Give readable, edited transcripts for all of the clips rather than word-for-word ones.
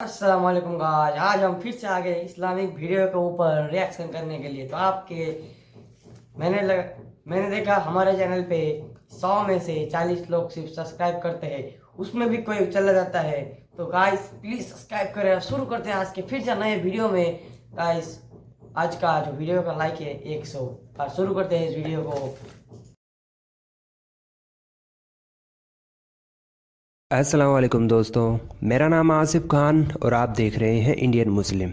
अस्सलाम वालेकुम गाइस। आज हम फिर से आ गए इस्लामिक वीडियो के ऊपर रिएक्शन करने के लिए। तो आपके मैंने देखा हमारे चैनल पे 100 में से 40 लोग सिर्फ सब्सक्राइब करते हैं, उसमें भी कोई चला जाता है। तो गाइस प्लीज सब्सक्राइब करें। शुरू करते हैं आज के फिर से नए वीडियो में। गाइस आज का जो वीडियो का लाइक है 100। और शुरू करते हैं इस वीडियो को। अस्सलाम वालेकुम दोस्तों, मेरा नाम आसिफ खान और आप देख रहे हैं इंडियन मुस्लिम।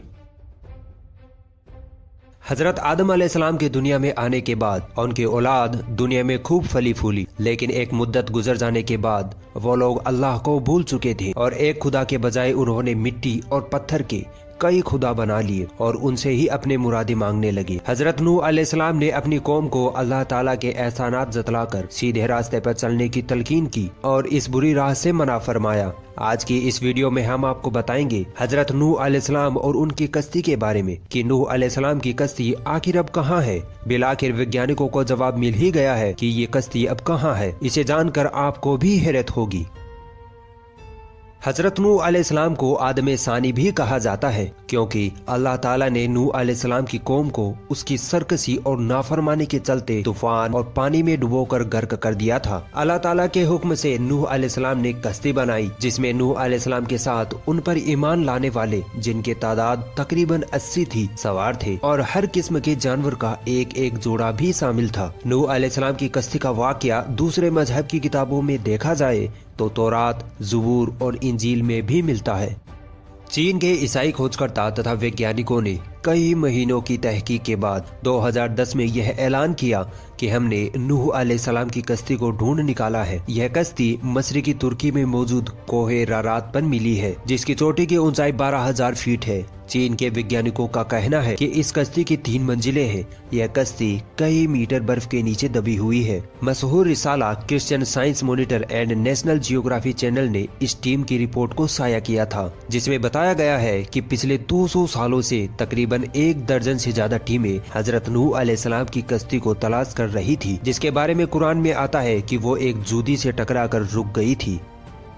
हजरत आदम अलैहिस्सलाम के दुनिया में आने के बाद उनकी औलाद दुनिया में खूब फली फूली, लेकिन एक मुद्दत गुजर जाने के बाद वो लोग अल्लाह को भूल चुके थे और एक खुदा के बजाय उन्होंने मिट्टी और पत्थर के कई खुदा बना लिए और उनसे ही अपने मुरादे मांगने लगे। हजरत नूह अलैहिस्सलाम ने अपनी कौम को अल्लाह ताला के एहसानात जतलाकर सीधे रास्ते पर चलने की तलकीन की और इस बुरी राह से मना फरमाया। आज की इस वीडियो में हम आपको बताएंगे हजरत नूह अलैहिस्सलाम और उनकी कश्ती के बारे में कि नूह अलैहिस्सलाम की कश्ती आखिर अब कहाँ है। बिलाखिर वैज्ञानिकों को जवाब मिल ही गया है कि ये कश्ती अब कहाँ है। इसे जानकर आपको भी हैरत होगी। हजरत नूह अलैहिस्सलाम को आदम सानी भी कहा जाता है, क्योंकि अल्लाह ताला ने नूह अलैहिस्सलाम की कौम को उसकी सरकशी और नाफरमानी के चलते तूफान और पानी में डुबोकर गर्क कर दिया था। अल्लाह ताला के हुक्म से नूह अलैहिस्सलाम ने कश्ती बनाई, जिसमें नूह अलैहिस्सलाम के साथ उन पर ईमान लाने वाले, जिनके तादाद तकरीबन 80 थी, सवार थे और हर किस्म के जानवर का एक एक जोड़ा भी शामिल था। नूह अलैहिस्सलाम की कश्ती का वाकया दूसरे मजहब की किताबों में देखा जाए तो तौरात, ज़बूर और इंजील में भी मिलता है। चीन के ईसाई खोजकर्ता तथा वैज्ञानिकों ने कई महीनों की तहकीक के बाद 2010 में यह ऐलान किया कि हमने नूह अलैहिस्सलाम की कश्ती को ढूंढ निकाला है। यह कश्ती मशरिकी तुर्की में मौजूद कोहे रारात पर मिली है, जिसकी चोटी की ऊंचाई 12,000 फीट है। चीन के वैज्ञानिकों का कहना है कि इस कश्ती की 3 मंजिलें हैं। यह कश्ती कई मीटर बर्फ के नीचे दबी हुई है। मशहूर रिसाला Christian Science Monitor and National Geography channel ने इस टीम की रिपोर्ट को साया किया था, जिसमें बताया गया है कि पिछले 200 सालों से तकरीबन 1 दर्जन से ज्यादा टीमें हजरत नूह अलैहिस्सलाम की कश्ती को तलाश कर रही थी, जिसके बारे में कुरान में आता है कि वो एक जूदी से टकराकर रुक गई थी।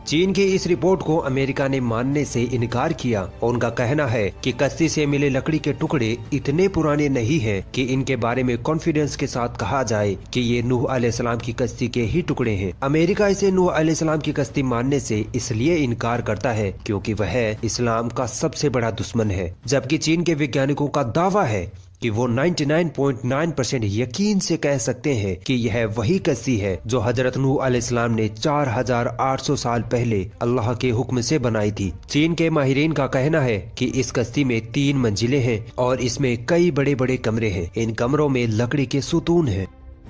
चीन की इस रिपोर्ट को अमेरिका ने मानने से इनकार किया और उनका कहना है कि कश्ती से मिले लकड़ी के टुकड़े इतने पुराने नहीं हैं कि इनके बारे में कॉन्फिडेंस के साथ कहा जाए कि ये नूह अलैहिस्सलाम की कश्ती के ही टुकड़े हैं। अमेरिका इसे नूह अलैहिस्सलाम की कश्ती मानने से इसलिए इनकार करता है क्योंकि वह इस्लाम का सबसे बड़ा दुश्मन है, जबकि चीन के वैज्ञानिकों का दावा है कि वो 99.9% यकीन से कह सकते हैं कि यह वही कश्ती है जो हजरत नूह अलैहिस्सलाम ने 4800 साल पहले अल्लाह के हुक्म से बनाई थी। चीन के माहिरीन का कहना है कि इस कश्ती में 3 मंजिलें हैं और इसमें कई बड़े बड़े कमरे हैं। इन कमरों में लकड़ी के सुतून हैं।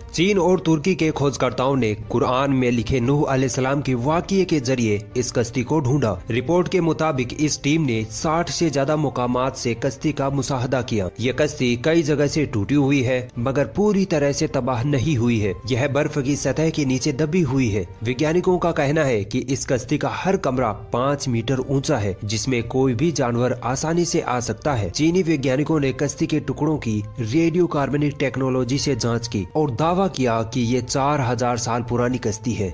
चीन और तुर्की के खोजकर्ताओं ने कुरान में लिखे नूह अलैहिस्सलाम के वाक़ये के जरिए इस कश्ती को ढूंढा। रिपोर्ट के मुताबिक इस टीम ने 60 से ज्यादा मुकामात से कश्ती का मुशाहदा किया। यह कश्ती कई जगह से टूटी हुई है, मगर पूरी तरह से तबाह नहीं हुई है। यह बर्फ की सतह के नीचे दबी हुई है। वैज्ञानिकों का कहना है कि इस कश्ती का हर कमरा 5 मीटर ऊंचा है, जिसमें कोई भी जानवर आसानी से आ सकता है। चीनी वैज्ञानिकों ने कश्ती के टुकड़ों की रेडियो कार्बनिक टेक्नोलॉजी से जाँच की और दावा किया कि ये 4000 साल पुरानी कश्ती है।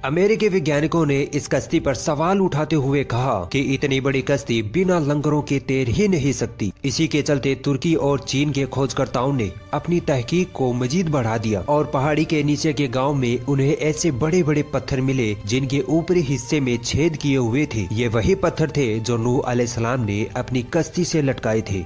अमेरिकी वैज्ञानिकों ने इस कश्ती पर सवाल उठाते हुए कहा कि इतनी बड़ी कश्ती बिना लंगरों के तैर ही नहीं सकती। इसी के चलते तुर्की और चीन के खोजकर्ताओं ने अपनी तहकीक को मजीद बढ़ा दिया और पहाड़ी के नीचे के गांव में उन्हें ऐसे बड़े बड़े पत्थर मिले जिनके ऊपरी हिस्से में छेद किए हुए थे। ये वही पत्थर थे जो नूह अलैहिस्सलाम ने अपनी कश्ती से लटकाए थे।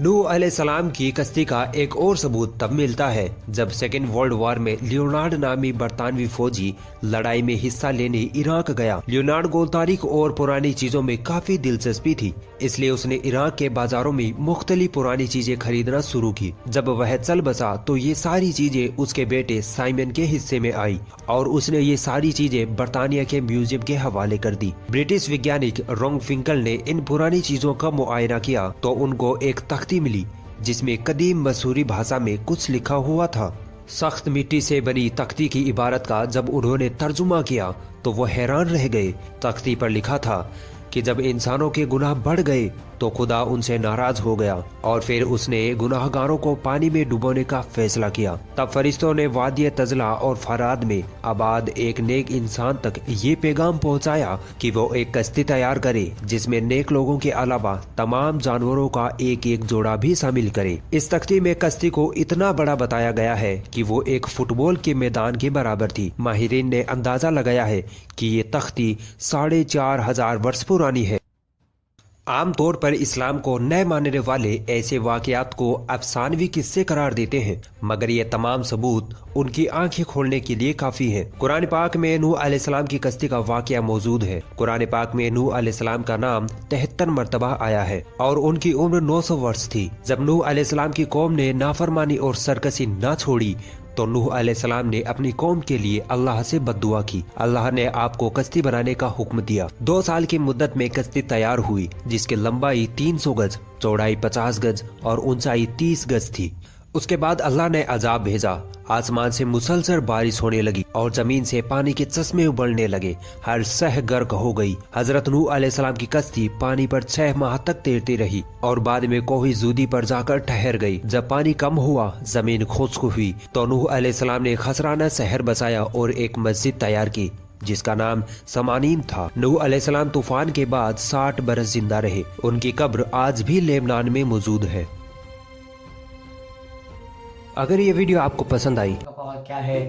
नूह अलैहिस्सलाम की कश्ती का एक और सबूत तब मिलता है जब सेकेंड वर्ल्ड वॉर में लियोनार्ड नामी बरतानवी फौजी लड़ाई में हिस्सा लेने इराक गया। लियोनार्ड को तारीख और पुरानी चीजों में काफी दिलचस्पी थी, इसलिए उसने इराक के बाजारों में मुख्तलिफ पुरानी चीजें खरीदना शुरू की। जब वह चल बसा तो ये सारी चीजें उसके बेटे साइमन के हिस्से में आई और उसने ये सारी चीजें बरतानिया के म्यूजियम के हवाले कर दी। ब्रिटिश वैज्ञानिक रोंगफिंकल ने इन पुरानी चीजों का मुआयना किया तो उनको एक तख्ती मिली जिसमें कदीम मसूरी भाषा में कुछ लिखा हुआ था। सख्त मिट्टी से बनी तख्ती की इबारत का जब उन्होंने तर्जुमा किया तो वो हैरान रह गए। तख्ती पर लिखा था कि जब इंसानों के गुनाह बढ़ गए तो खुदा उनसे नाराज हो गया और फिर उसने गुनाहगारों को पानी में डुबोने का फैसला किया। तब फरिश्तों ने वादिय तजला और फराद में आबाद एक नेक इंसान तक ये पैगाम पहुंचाया कि वो एक कश्ती तैयार करे जिसमें नेक लोगों के अलावा तमाम जानवरों का एक एक जोड़ा भी शामिल करे। इस तख्ती में कश्ती को इतना बड़ा बताया गया है कि वो एक फुटबॉल के मैदान के बराबर थी। माहिरीन ने अंदाजा लगाया है कि ये तख्ती 4,500 वर्ष पुरानी है। आमतौर पर इस्लाम को नए मानने वाले ऐसे वाकयात को अफसानवी किस्से करार देते हैं, मगर ये तमाम सबूत उनकी आंखें खोलने के लिए काफी हैं। कुरान पाक में नूह अलैहिस्सलाम की कश्ती का वाकया मौजूद है। कुरान पाक में नूह अलैहिस्सलाम का नाम 73 मरतबा आया है और उनकी उम्र 900 वर्ष थी। जब नूह अलैहिस्सलाम की कौम ने नाफरमानी और सरकशी न छोड़ी तो नूह अलैहिस्सलाम ने अपनी कौम के लिए अल्लाह से बद्दुआ की। अल्लाह ने आपको कश्ती बनाने का हुक्म दिया। 2 साल की मुद्दत में कश्ती तैयार हुई जिसकी लंबाई 300 गज, चौड़ाई 50 गज और ऊंचाई 30 गज थी। उसके बाद अल्लाह ने अजाब भेजा। आसमान से मुसलसल बारिश होने लगी और जमीन से पानी के चश्मे उबलने लगे। हर शह गर्क हो गई। हजरत नूह अलैहिस्सलाम की कश्ती पानी पर 6 माह तक तैरती रही और बाद में कोई जूदी पर जाकर ठहर गई। जब पानी कम हुआ, जमीन खुश्क हुई तो नूह अलैहिस्सलाम ने खसराना शहर बसाया और एक मस्जिद तैयार की जिसका नाम समानीन था। नूह अलैहिस्सलाम तूफान के बाद 60 बरस जिंदा रहे। उनकी कब्र आज भी लेबनान में मौजूद है। अगर ये वीडियो आपको पसंद आई का पावर क्या है,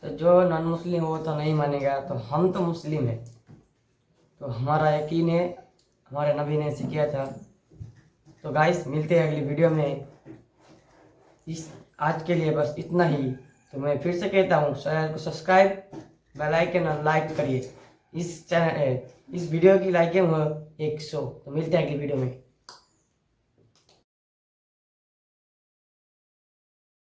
तो जो नॉन मुस्लिम हो तो नहीं मानेगा, तो हम तो मुस्लिम है, तो हमारा यकीन है, हमारे नबी ने सिखाया था। तो गाइस मिलते हैं अगली वीडियो में। आज के लिए बस इतना ही। तो मैं फिर से कहता हूँ, चैनल को सब्सक्राइब, बेल आइकन और लाइक करिए। इस वीडियो की लाइक है 100। तो मिलते हैं अगली वीडियो में।